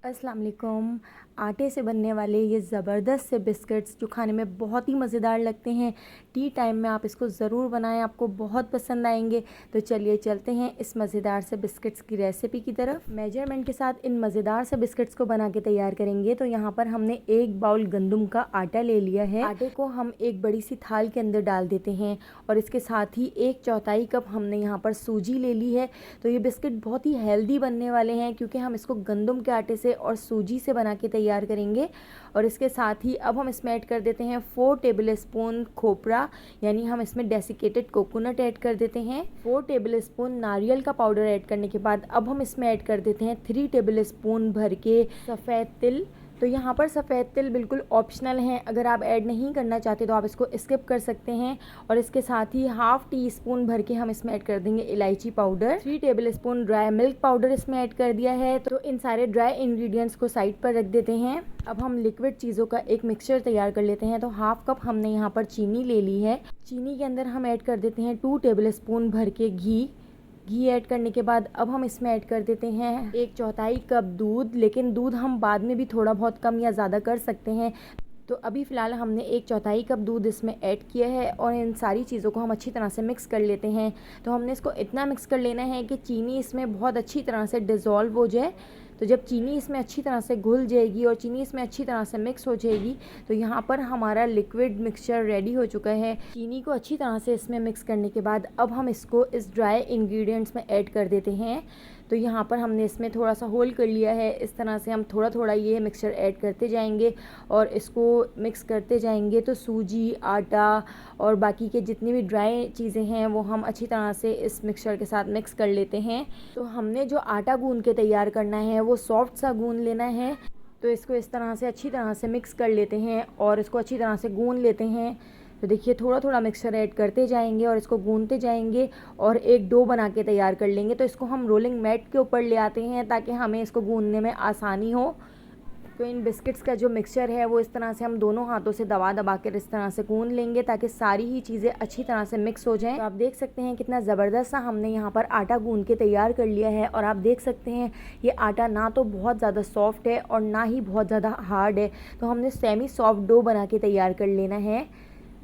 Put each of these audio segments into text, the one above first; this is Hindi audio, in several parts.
अस्सलाम वालेकुम। आटे से बनने वाले ये ज़बरदस्त से बिस्किट्स जो खाने में बहुत ही मज़ेदार लगते हैं, टी टाइम में आप इसको ज़रूर बनाएं, आपको बहुत पसंद आएंगे। तो चलिए चलते हैं इस मज़ेदार से बिस्किट्स की रेसिपी की तरफ। मेजरमेंट के साथ इन मज़ेदार से बिस्किट्स को बना के तैयार करेंगे। तो यहाँ पर हमने 1 बाउल गंदम का आटा ले लिया है। आटे को हम एक बड़ी सी थाल के अंदर डाल देते हैं और इसके साथ ही 1/4 कप हमने यहाँ पर सूजी ले ली है। तो ये बिस्किट बहुत ही हेल्दी बनने वाले हैं क्योंकि हम इसको गंदम के आटे से और सूजी से बना के तैयार करेंगे। और इसके साथ ही अब हम इसमें ऐड कर देते हैं 4 टेबल स्पून खोपरा, यानी हम इसमें डेसिकेटेड कोकोनट ऐड कर देते हैं। 4 टेबल स्पून नारियल का पाउडर ऐड करने के बाद अब हम इसमें ऐड कर देते हैं 3 टेबल स्पून भर के सफ़ेद तिल। तो यहाँ पर सफ़ेद तिल बिल्कुल ऑप्शनल है, अगर आप ऐड नहीं करना चाहते तो आप इसको स्किप कर सकते हैं। और इसके साथ ही 1/2 टीस्पून भर के हम इसमें ऐड कर देंगे इलायची powder. 3 table spoon dry milk powder इसमें ऐड कर दिया है। तो इन सारे ड्राई इंग्रेडिएंट्स को साइड पर रख देते हैं। अब हम लिक्विड चीज़ों का एक मिक्सचर तैयार कर लेते हैं। तो 1/2 कप हमने यहाँ पर चीनी ले ली है। चीनी के अंदर हम ऐड कर देते हैं 2 टेबल स्पून भर के घी ऐड करने के बाद अब हम इसमें ऐड कर देते हैं 1/4 कप दूध, लेकिन दूध हम बाद में भी थोड़ा बहुत कम या ज़्यादा कर सकते हैं। तो अभी फ़िलहाल हमने 1/4 कप दूध इसमें ऐड किया है और इन सारी चीज़ों को हम अच्छी तरह से मिक्स कर लेते हैं। तो हमने इसको इतना मिक्स कर लेना है कि चीनी इसमें बहुत अच्छी तरह से डिज़ोल्व हो जाए। तो जब चीनी इसमें अच्छी तरह से घुल जाएगी और चीनी इसमें अच्छी तरह से मिक्स हो जाएगी तो यहाँ पर हमारा लिक्विड मिक्सचर रेडी हो चुका है। चीनी को अच्छी तरह से इसमें मिक्स करने के बाद अब हम इसको इस ड्राई इंग्रेडिएंट्स में ऐड कर देते हैं। तो यहाँ पर हमने इसमें थोड़ा सा होल कर लिया है। इस तरह से हम थोड़ा थोड़ा ये मिक्सचर ऐड करते जाएंगे और इसको मिक्स करते जाएंगे। तो सूजी, आटा और बाकी के जितनी भी ड्राई चीज़ें हैं वो हम अच्छी तरह से इस मिक्सचर के साथ मिक्स कर लेते हैं। तो हमने जो आटा गूंद के तैयार करना है वो सॉफ्ट सा गूंद लेना है। तो इसको इस तरह से अच्छी तरह से मिक्स कर लेते हैं और इसको अच्छी तरह से गूंद लेते हैं। तो देखिए थोड़ा थोड़ा मिक्सचर ऐड करते जाएंगे और इसको गूंदते जाएंगे और एक डो बना के तैयार कर लेंगे। तो इसको हम रोलिंग मैट के ऊपर ले आते हैं ताकि हमें इसको गूंदने में आसानी हो। तो इन बिस्किट्स का जो मिक्सचर है वो इस तरह से हम दोनों हाथों से दबा दबा कर इस तरह से गूंद लेंगे ताकि सारी ही चीज़ें अच्छी तरह से मिक्स हो जाएं। तो आप देख सकते हैं कितना ज़बरदस्त सा हमने यहाँ पर आटा गूंद के तैयार कर लिया है। और आप देख सकते हैं ये आटा ना तो बहुत ज़्यादा सॉफ्ट है और ना ही बहुत ज़्यादा हार्ड है। तो हमने सेमी सॉफ्ट डो बना के तैयार कर लेना है।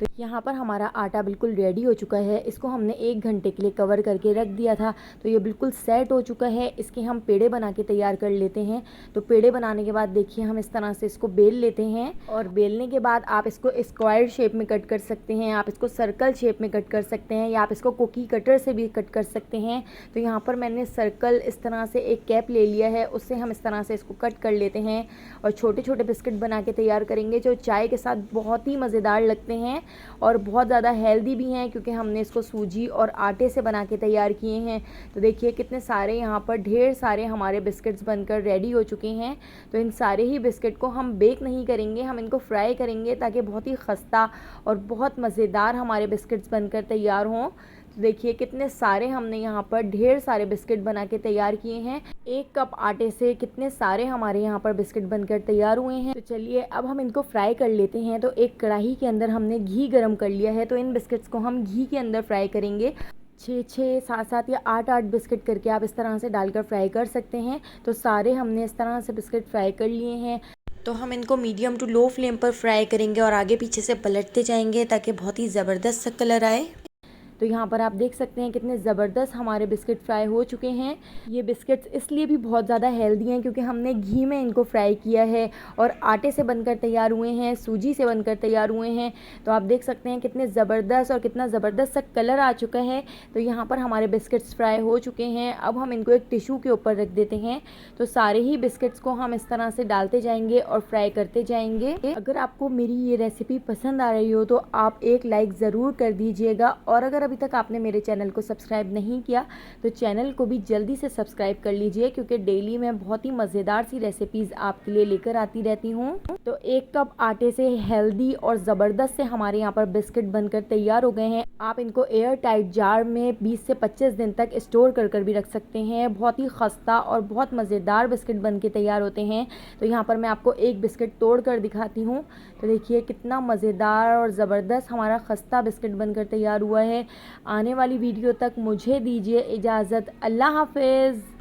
तो यहाँ पर हमारा आटा बिल्कुल रेडी हो चुका है। इसको हमने 1 घंटे के लिए कवर करके रख दिया था। तो ये बिल्कुल सेट हो चुका है। इसके हम पेड़े बना के तैयार कर लेते हैं। तो पेड़े बनाने के बाद देखिए हम इस तरह से इसको बेल लेते हैं और बेलने के बाद आप इसको स्क्वायर शेप में कट कर सकते हैं, आप इसको सर्कल शेप में कट कर सकते हैं या आप इसको कुकी कटर से भी कट कर सकते हैं। तो यहाँ पर मैंने सर्कल इस तरह से एक कैप ले लिया है, उससे हम इस तरह से इसको कट कर लेते हैं और छोटे छोटे बिस्किट बना के तैयार करेंगे जो चाय के साथ बहुत ही मज़ेदार लगते हैं और बहुत ज़्यादा हेल्दी भी हैं क्योंकि हमने इसको सूजी और आटे से बना के तैयार किए हैं। तो देखिए कितने सारे यहाँ पर ढेर सारे हमारे बिस्किट्स बनकर रेडी हो चुके हैं। तो इन सारे ही बिस्किट को हम बेक नहीं करेंगे, हम इनको फ्राई करेंगे ताकि बहुत ही खस्ता और बहुत मज़ेदार हमारे बिस्किट्स बनकर तैयार हों। तो देखिए कितने सारे हमने यहाँ पर ढेर सारे बिस्किट बना के तैयार किए हैं। 1 कप आटे से कितने सारे हमारे यहाँ पर बिस्किट बनकर तैयार हुए हैं। तो चलिए अब हम इनको फ्राई कर लेते हैं। तो एक कढ़ाई के अंदर हमने घी गरम कर लिया है। तो इन बिस्किट्स को हम घी के अंदर फ्राई करेंगे। 6 7 या 8 बिस्किट करके आप इस तरह से डालकर फ्राई कर सकते हैं। तो सारे हमने इस तरह से बिस्किट फ्राई कर लिए हैं। तो हम इनको मीडियम टू लो फ्लेम पर फ्राई करेंगे और आगे पीछे से पलटते जाएंगे ताकि बहुत ही ज़बरदस्त सा कलर आए। तो यहाँ पर आप देख सकते हैं कितने ज़बरदस्त हमारे बिस्किट फ्राई हो चुके हैं। ये बिस्किट्स इसलिए भी बहुत ज़्यादा हेल्दी हैं क्योंकि हमने घी में इनको फ्राई किया है और आटे से बनकर तैयार हुए हैं, सूजी से बनकर तैयार हुए हैं। तो आप देख सकते हैं कितने ज़बरदस्त और कितना ज़बरदस्त सा कलर आ चुका है। तो यहाँ पर हमारे बिस्किट्स फ्राई हो चुके हैं। अब हम इनको एक टिशू के ऊपर रख देते हैं। तो सारे ही बिस्किट्स को हम इस तरह से डालते जाएंगे और फ्राई करते जाएंगे। अगर आपको मेरी ये रेसिपी पसंद आ रही हो तो आप एक लाइक ज़रूर कर दीजिएगा और अगर अभी तक आपने मेरे चैनल को सब्सक्राइब नहीं किया तो चैनल को भी जल्दी से सब्सक्राइब कर लीजिए क्योंकि डेली मैं बहुत ही मज़ेदार सी रेसिपीज़ आपके लिए लेकर आती रहती हूँ। तो 1 कप आटे से हेल्दी और ज़बरदस्त से हमारे यहाँ पर बिस्किट बनकर तैयार हो गए हैं। आप इनको एयर टाइट जार में 20 से 25 दिन तक स्टोर कर भी रख सकते हैं। बहुत ही खस्ता और बहुत मज़ेदार बिस्किट बन के तैयार होते हैं। तो यहाँ पर मैं आपको एक बिस्किट तोड़ कर दिखाती हूँ। तो देखिए कितना मज़ेदार और ज़बरदस्त हमारा खस्ता बिस्किट बनकर तैयार हुआ है। आने वाली वीडियो तक मुझे दीजिए इजाज़त। अल्लाह हाफ़िज़।